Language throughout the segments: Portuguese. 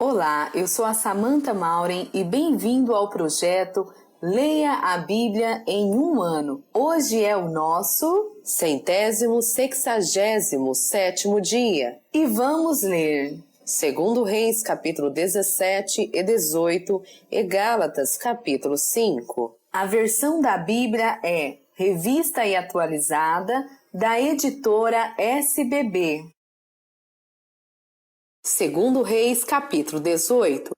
Olá, eu sou a Samantha Mauren e bem-vindo ao projeto Leia a Bíblia em um ano. Hoje é o nosso 167º dia. E vamos ler 2 Reis, capítulo 17 e 18 e Gálatas, capítulo 5. A versão da Bíblia é Revista e Atualizada, da editora SBB. 2 Reis, capítulo 18.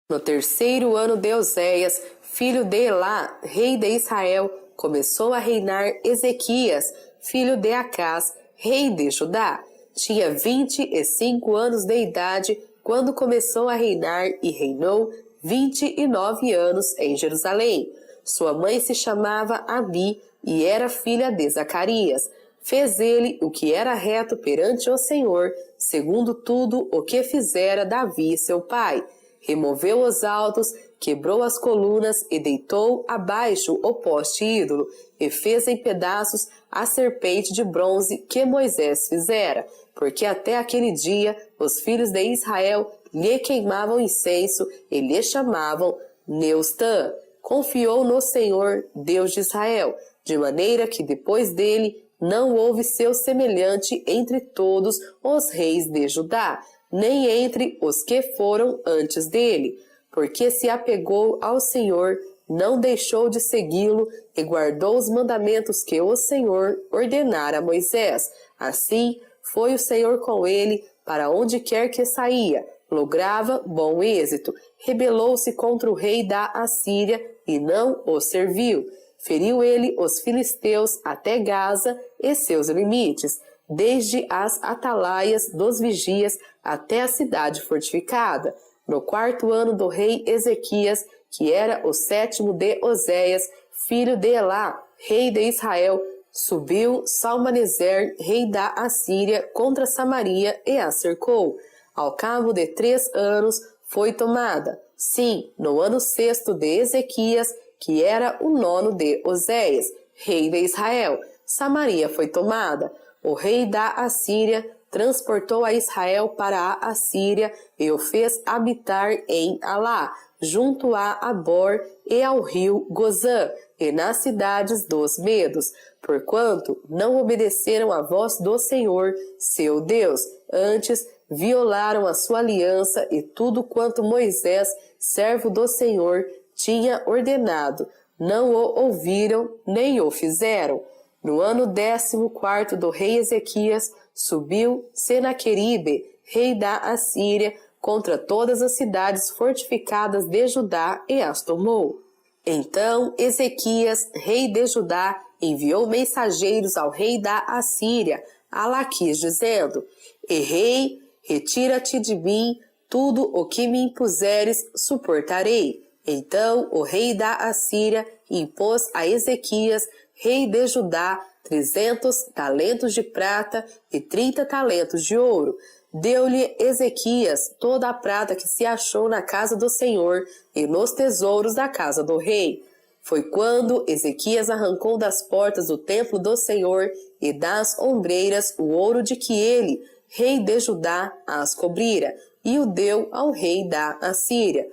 No terceiro ano de Oséias, filho de Elá, rei de Israel, começou a reinar Ezequias, filho de Acás, rei de Judá. Tinha 25 anos de idade quando começou a reinar e reinou 29 anos em Jerusalém. Sua mãe se chamava Abi e era filha de Zacarias. Fez ele o que era reto perante o Senhor, segundo tudo o que fizera Davi seu pai. Removeu os altos, quebrou as colunas e deitou abaixo o poste ídolo, e fez em pedaços a serpente de bronze que Moisés fizera, porque até aquele dia os filhos de Israel lhe queimavam incenso e lhe chamavam Neustã. Confiou no Senhor, Deus de Israel, de maneira que depois dele não houve seu semelhante entre todos os reis de Judá, nem entre os que foram antes dele, porque se apegou ao Senhor, não deixou de segui-lo e guardou os mandamentos que o Senhor ordenara a Moisés. Assim foi o Senhor com ele para onde quer que saía, lograva bom êxito. Rebelou-se contra o rei da Assíria e não o serviu. Feriu ele os filisteus até Gaza e seus limites, desde as atalaias dos vigias até a cidade fortificada. No quarto ano do rei Ezequias, que era o 7º de Oséias, filho de Elá, rei de Israel, subiu Salmaneser, rei da Assíria, contra Samaria e a cercou. Ao cabo de 3 anos foi tomada. Sim, no ano 6º de Ezequias, que era o 9º de Oséias, rei de Israel, Samaria foi tomada. O rei da Assíria transportou a Israel para a Assíria e o fez habitar em Alá, junto a Abor e ao rio Gozã, e nas cidades dos Medos, porquanto não obedeceram à voz do Senhor, seu Deus, antes violaram a sua aliança e tudo quanto Moisés, servo do Senhor, tinha ordenado, não o ouviram nem o fizeram. No ano 14º do rei Ezequias, subiu Senaqueribe, rei da Assíria, contra todas as cidades fortificadas de Judá e as tomou. Então Ezequias, rei de Judá, enviou mensageiros ao rei da Assíria, a Laquis, dizendo: Errei, retira-te de mim, tudo o que me impuseres suportarei. Então o rei da Assíria impôs a Ezequias, rei de Judá, 300 talentos de prata e 30 talentos de ouro. Deu-lhe Ezequias toda a prata que se achou na casa do Senhor e nos tesouros da casa do rei. Foi quando Ezequias arrancou das portas do templo do Senhor e das ombreiras o ouro de que ele, rei de Judá, as cobrira, e o deu ao rei da Assíria.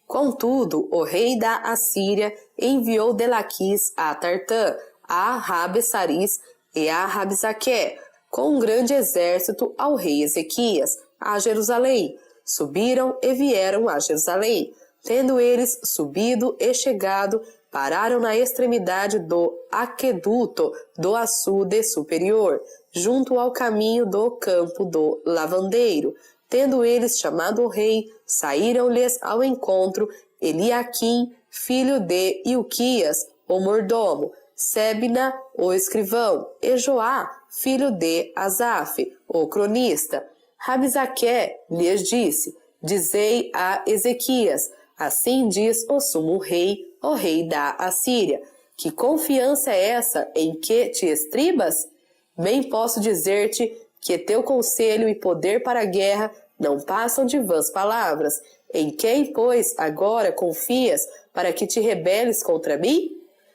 Contudo, o rei da Assíria enviou de Laquis a Tartã, a Rabe-Saris e a Rabsaqué, com um grande exército ao rei Ezequias, a Jerusalém. Subiram e vieram a Jerusalém. Tendo eles subido e chegado, pararam na extremidade do aqueduto do açude superior, junto ao caminho do campo do lavandeiro. Tendo eles chamado o rei, saíram-lhes ao encontro Eliaquim, filho de Ilquias, o mordomo, Sebna, o escrivão, e Joá, filho de Asaf, o cronista. Rabsaqué lhes disse: Dizei a Ezequias: Assim diz o sumo rei, o rei da Assíria: Que confiança é essa em que te estribas? Bem posso dizer-te que teu conselho e poder para a guerra não passam de vãs palavras. Em quem, pois, agora confias para que te rebeles contra mim?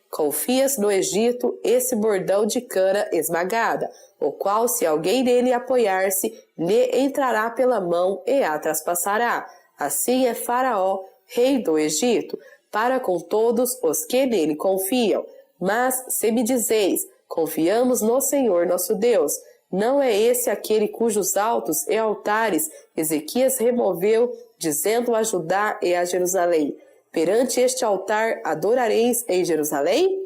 Confias no Egito esse bordão de cana esmagada, o qual, se alguém nele apoiar-se, lhe entrará pela mão e a traspassará. Assim é Faraó, rei do Egito, para com todos os que nele confiam. Mas, se me dizeis, confiamos no Senhor nosso Deus, não é esse aquele cujos altos e altares Ezequias removeu, dizendo a Judá e a Jerusalém: perante este altar adorareis em Jerusalém?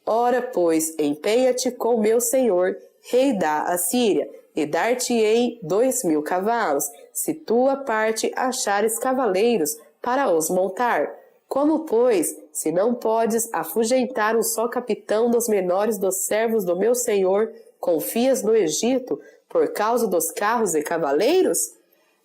Ora, pois, empenha-te com meu senhor, rei da Assíria, e dar-te-ei 2.000 cavalos, se tua parte achares cavaleiros para os montar. Como, pois, se não podes afugentar um só capitão dos menores dos servos do meu senhor, confias no Egito por causa dos carros e cavaleiros?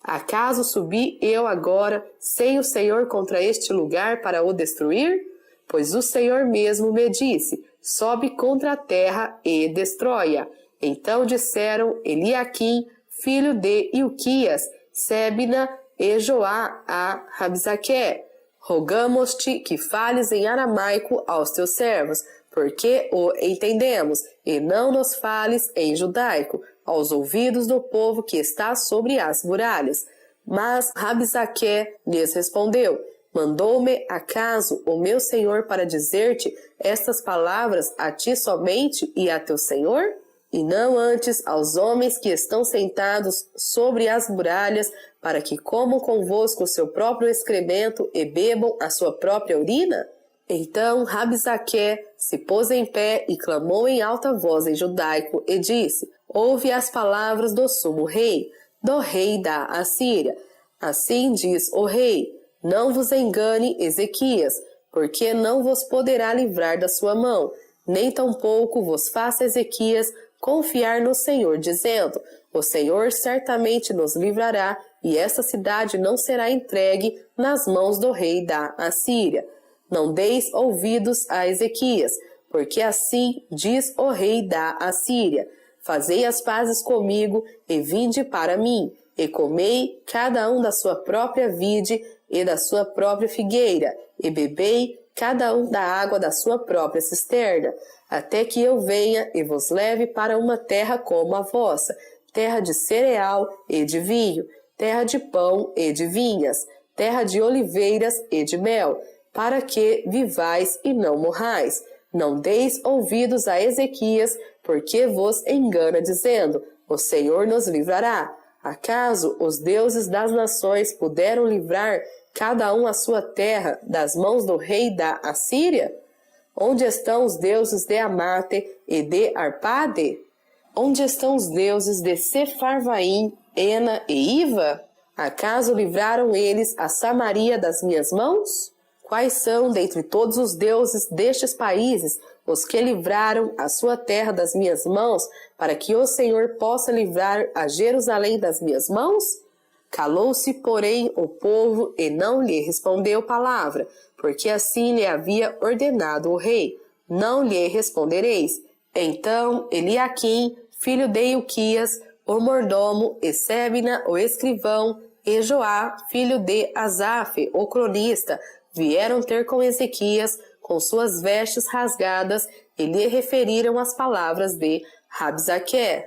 Acaso subi eu agora sem o Senhor contra este lugar para o destruir? Pois o Senhor mesmo me disse: sobe contra a terra e destrói-a. Então disseram Eliaquim, filho de Ilquias, Sebna e Joá a Rabsaque: rogamos-te que fales em aramaico aos teus servos, porque o entendemos, e não nos fales em judaico, aos ouvidos do povo que está sobre as muralhas. Mas Rabsaque lhes respondeu: mandou-me acaso o meu senhor para dizer-te estas palavras a ti somente e a teu senhor? E não antes aos homens que estão sentados sobre as muralhas, para que comam convosco o seu próprio excremento e bebam a sua própria urina? Então Rabsaque se pôs em pé e clamou em alta voz em judaico e disse: ouve as palavras do sumo rei, do rei da Assíria. Assim diz o rei: não vos engane Ezequias, porque não vos poderá livrar da sua mão, nem tampouco vos faça Ezequias confiar no Senhor, dizendo: o Senhor certamente nos livrará, e esta cidade não será entregue nas mãos do rei da Assíria. Não deis ouvidos a Ezequias, porque assim diz o rei da Assíria: fazei as pazes comigo e vinde para mim, e comei cada um da sua própria vide e da sua própria figueira, e bebei cada um da água da sua própria cisterna, até que eu venha e vos leve para uma terra como a vossa, terra de cereal e de vinho, terra de pão e de vinhas, terra de oliveiras e de mel, para que vivais e não morrais. Não deis ouvidos a Ezequias, porque vos engana, dizendo: o Senhor nos livrará. Acaso os deuses das nações puderam livrar cada um a sua terra das mãos do rei da Assíria? Onde estão os deuses de Amate e de Arpade? Onde estão os deuses de Sefarvaim, Ena e Iva? Acaso livraram eles a Samaria das minhas mãos? Quais são, dentre todos os deuses destes países, os que livraram a sua terra das minhas mãos, para que o Senhor possa livrar a Jerusalém das minhas mãos? Calou-se, porém, o povo e não lhe respondeu palavra, porque assim lhe havia ordenado o rei: não lhe respondereis. Então Eliaquim, filho de Ilquias, o mordomo, e Sebna, o escrivão, e Joá, filho de Asaf, o cronista, vieram ter com Ezequias com suas vestes rasgadas e lhe referiram as palavras de Rabsaque.